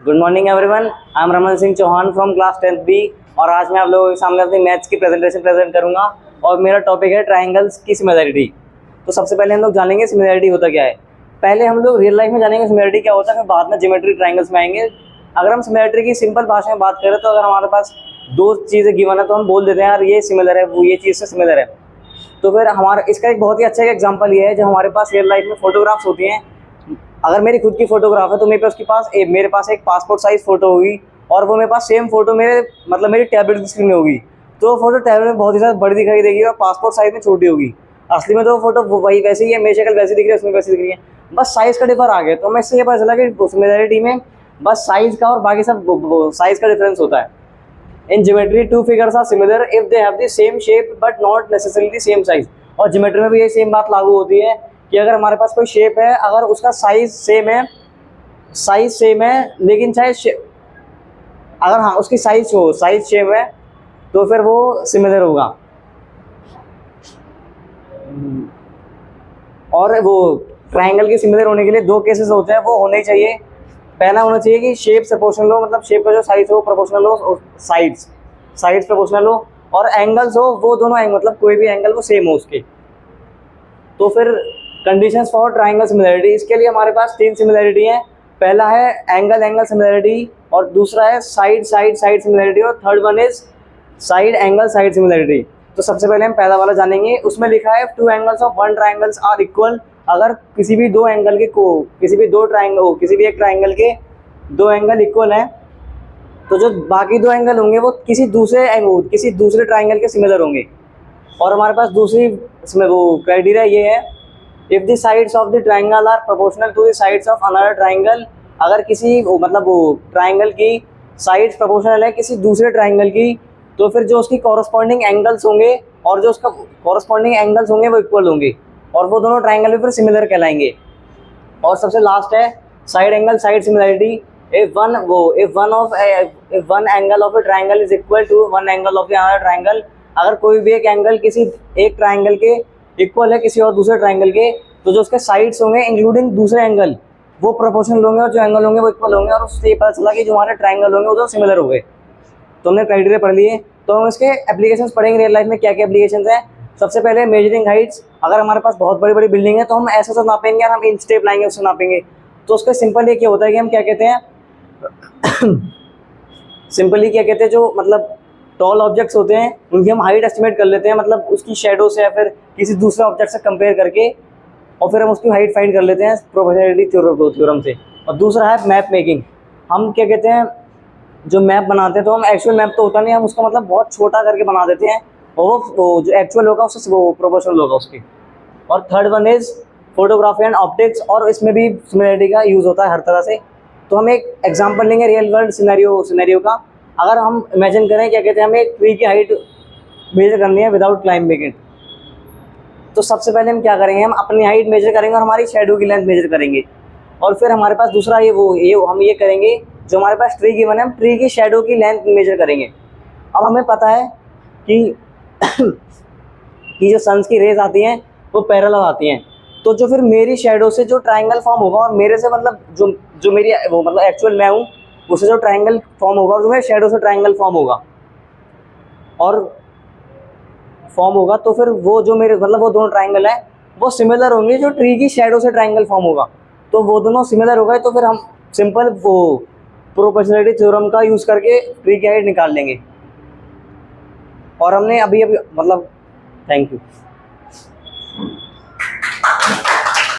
Good morning everyone, I am Raman Singh Chauhan from class 10th B. और आज मैं आप लोगों के सामने अपनी मैथ्स की प्रेजेंटेशन प्रेजेंट करूंगा और मेरा टॉपिक है ट्राइंगल्स की सिमिलैरिटी। तो सबसे पहले हम लोग जानेंगे सिमिलैरिटी होता क्या है। पहले हम लोग रियल लाइफ में जानेंगे सिमिलैरिटी क्या होता है, फिर बाद में ज्योमेट्री ट्राइंगल्स में आएंगे। अगर हम सिमिलैरिटी की सिंपल भाषा में बात करें तो अगर हमारे पास दो चीज़ें गिवन है तो हम बोल देते हैं यार ये सिमिलर है, वो ये चीज़ से सिमिलर है। तो फिर हमारा इसका एक बहुत ही अच्छा एग्जांपल ये है, जब हमारे पास रियल लाइफ में फोटोग्राफ्स होती हैं। अगर मेरी खुद की फोटोग्राफ है तो मेरे पास एक पासपोर्ट साइज फोटो होगी और वो मेरे पास सेम फोटो मेरी टैबलेट की स्क्रीन में होगी। तो वो फोटो टैबलेट में बहुत ही ज़्यादा बड़ी दिखाई देगी और पासपोर्ट साइज में छोटी होगी। असली में तो वो फोटो वही वैसे ही है, मेरी शक्ल वैसी दिख रही है, उसमें वैसी दिख रही है, बस साइज का डिफर आ गया। तो मैं इससे ये पता चला कि सिमिलैरिटी में बस साइज का और बाकी सब साइज का डिफरेंस होता है। In geometry two figures are similar if they have the same shape but not necessarily same size. और ज्योमेट्री में भी ये सेम बात लागू होती है कि अगर हमारे पास कोई शेप है, अगर उसका साइज सेम है लेकिन अगर हाँ उसकी साइज सेम है तो फिर वो सिमिलर होगा। और वो ट्राइंगल के सिमिलर होने के लिए दो केसेस होते हैं, वो होने चाहिए। पहला होना चाहिए कि शेप प्रोपोर्शनल हो, मतलब शेप का जो साइज हो प्रोपोर्शनल हो, साइड्स प्रोपोर्शनल हो, और एंगल्स हो वो दोनों मतलब कोई भी एंगल वो सेम हो उसके। तो फिर कंडीशंस फॉर ट्राइंगल सिमिलैरिटी, इसके लिए हमारे पास तीन सिमिलैरिटी हैं। पहला है एंगल सिमिलैरिटी, और दूसरा है साइड सिमिलैरिटी, और third one is side angle side similarity. तो सबसे पहले हम पहला वाला जानेंगे। उसमें लिखा है two angles of one triangles are equal. अगर किसी भी एक ट्राइंगल के दो एंगल इक्वल हैं तो जो बाकी दो एंगल होंगे वो किसी दूसरे ट्राइंगल के सिमिलर होंगे। और हमारे पास दूसरी इसमें वो क्राइटेरिया ये है, if the sides of the triangle are proportional to the sides of another triangle. अगर किसी ट्राइंगल की साइड्स प्रोपोर्शनल है किसी दूसरे ट्राइंगल की, तो फिर जो उसकी कॉरस्पॉन्डिंग एंगल्स होंगे और जो उसका कॉरस्पॉन्डिंग एंगल्स होंगे वो इक्वल होंगे और वो दोनों ट्राइंगल भी फिर सिमिलर कहलाएंगे। और सबसे लास्ट है side angle side similarity. If one angle of a triangle is equal to one angle of the other triangle. अगर कोई भी एक एंगल किसी एक ट्राइंगल के इक्वल है किसी और दूसरे ट्राइंगल के, तो जो उसके साइड्स होंगे इंक्लूडिंग दूसरे एंगल वो प्रोपोर्शनल होंगे और जो एंगल होंगे वो इक्वल होंगे। और उससे ये पता चला कि जो हमारे ट्राइंगल होंगे वो तो सिमिलर हो गए। तो हमने क्राइटेरिया पढ़ लिए, तो हम इसके एप्लीकेशंस पढ़ेंगे रियल लाइफ में क्या क्या एप्लीकेशंस हैं। सबसे पहले मेजरिंग हाइट्स। अगर हमारे पास बहुत बड़ी बड़ी बिल्डिंग है तो हम ऐसे तो नापेंगे, हम इन स्टेप लाएंगे उससे नापेंगे। तो उसका सिंपल क्या होता है कि हम क्या कहते हैं जो टॉल ऑब्जेक्ट्स होते हैं उनकी हम हाइट एस्टिमेट कर लेते हैं, मतलब उसकी शेडो से या फिर किसी दूसरे ऑब्जेक्ट से कंपेयर करके, और फिर हम उसकी हाइट फाइंड कर लेते हैं प्रोबेबिलिटी थ्योरम से। और दूसरा है मैप मेकिंग। हम क्या कहते हैं, जो मैप बनाते हैं तो हम एक्चुअल मैप तो होता नहीं, हम उसको बहुत छोटा करके बना देते हैं और वो जो एक्चुअल होगा उससे वो प्रोपोर्शनल होगा उसकी। और third one is photography and optics, और इसमें भी सिमिलैरिटी का यूज़ होता है हर तरह से। तो हम एक एग्जांपल लेंगे रियल वर्ल्ड सिनेरियो का। अगर हम इमेजिन करें क्या कहते हैं, हमें एक ट्री की हाइट मेजर करनी है विदाउट क्लाइंबिंग इट। तो सबसे पहले हम क्या करेंगे, हम अपनी हाइट मेजर करेंगे और हमारी शैडो की लेंथ मेजर करेंगे। और फिर हमारे पास दूसरा हम ये करेंगे, जो हमारे पास ट्री गिवन है हम ट्री की शैडो की लेंथ मेजर करेंगे। अब हमें पता है कि कि जो सन्स की रेज आती हैं वो पैरेलल आती हैं। तो जो फिर मेरी शैडो से जो ट्राइंगल फॉर्म होगा और मेरे से जो मेरी एक्चुअल मैं हूँ उससे जो ट्राइंगल फॉर्म होगा, जो मेरे शैडो से ट्राइंगल फॉर्म होगा तो फिर वो जो मेरे वो दोनों ट्राइंगल है वो सिमिलर होंगे। जो ट्री की शैडो से ट्राइंगल फॉर्म होगा तो वो दोनों सिमिलर हो गए, तो फिर हम सिंपल प्रोपोर्शनलिटी थ्योरम का यूज़ करके ट्री की हाइट निकाल लेंगे। और हमने अभी थैंक यू।